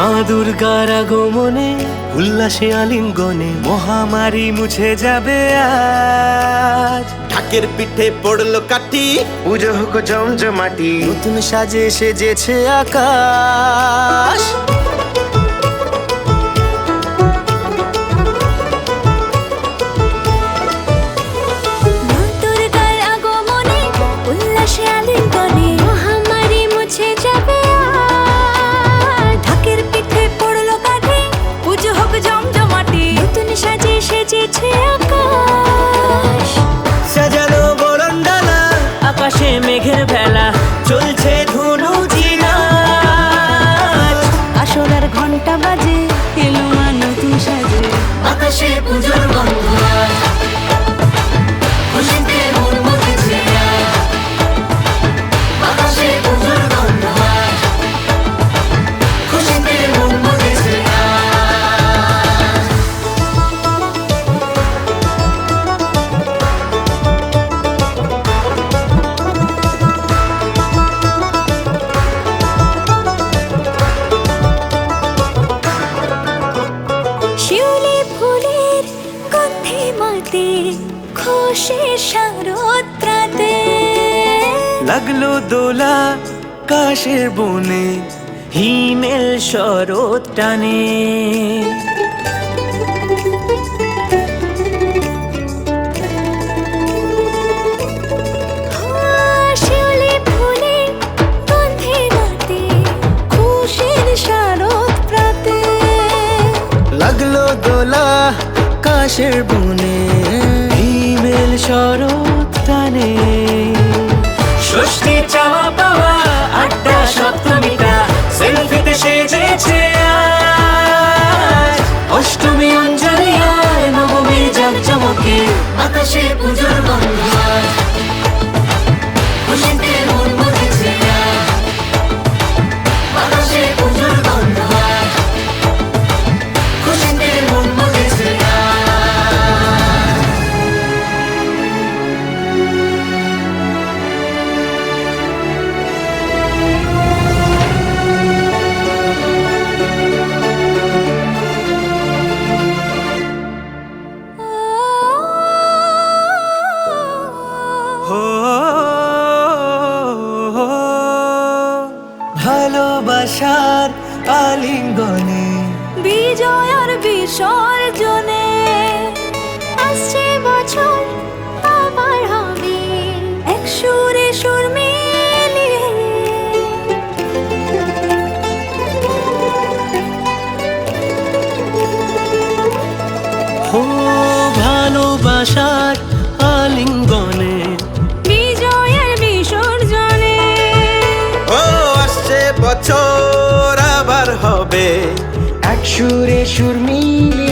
মা দুর্গার আগমনে উল্লাসে আলিঙ্গনে মহামারী মুছে যাবে আজ। ঢাকের পিঠে পড়লো কাঠি, পুজো হোক জমজমাটি, নতুন সাজে সেজেছে আকাশ। মা দুর্গার আগমনে উল্লাসে আলিঙ্গনে মহামারী মুছে যাবে আজ। ঢাকের পিঠে পড়লো কাঠি, পুজো হোক জমজমাটি, নতুন সাজে সেজেছে আকাশ। সাজানো বরণডালা, আকাশে মেঘের ভেলা, চলছে ধুনুচি নাচ। আসলার ঘন্টা বাজে, এলো মা নতুন সাজে, আকাশে পুজোর গন্ধ আজ, খুশিতে মন মতেছে আজ। আকাশে পুজোর গন্ধ আজ, খুশিতে মন মতেছে আজ। শিউলি ফুলের গন্ধে মাতে, খুশির শারদ প্রাতে। লাগলো দোলা কাশের বনে, হিমেল শরৎ টানে। শিউলি ফুলের গন্ধে মাতে, খুশির শারদ প্রাতে। লাগলো দোলা কাশের বনে, হিমেল শরৎ টানে। ষষ্ঠী চাওয়া পাওয়া আড্ডা সপ্তমীটা সেলফিতে সেজেছে আজ। অষ্টমী অঞ্জলি আর নবমীর জাঁকজমকে আকাশে পুজোর গন্ধ আজ, খুশিতে মন মতেছে আজ। আকাশে পুজোর গন্ধ আজ, খুশিতে মন মতেছে আজ। হো ভালোবাসার আলিঙ্গনে বিজয় আর বিসর্জনে আসছে বছর আবার হবে এক সুরে সুর মিলিয়ে। হো ভালোবাসার আলিঙ্গনে বিজয় আর বিসর্জনে ও আসছে বছর আবার হবে এক সুরে সুর মিলিয়ে।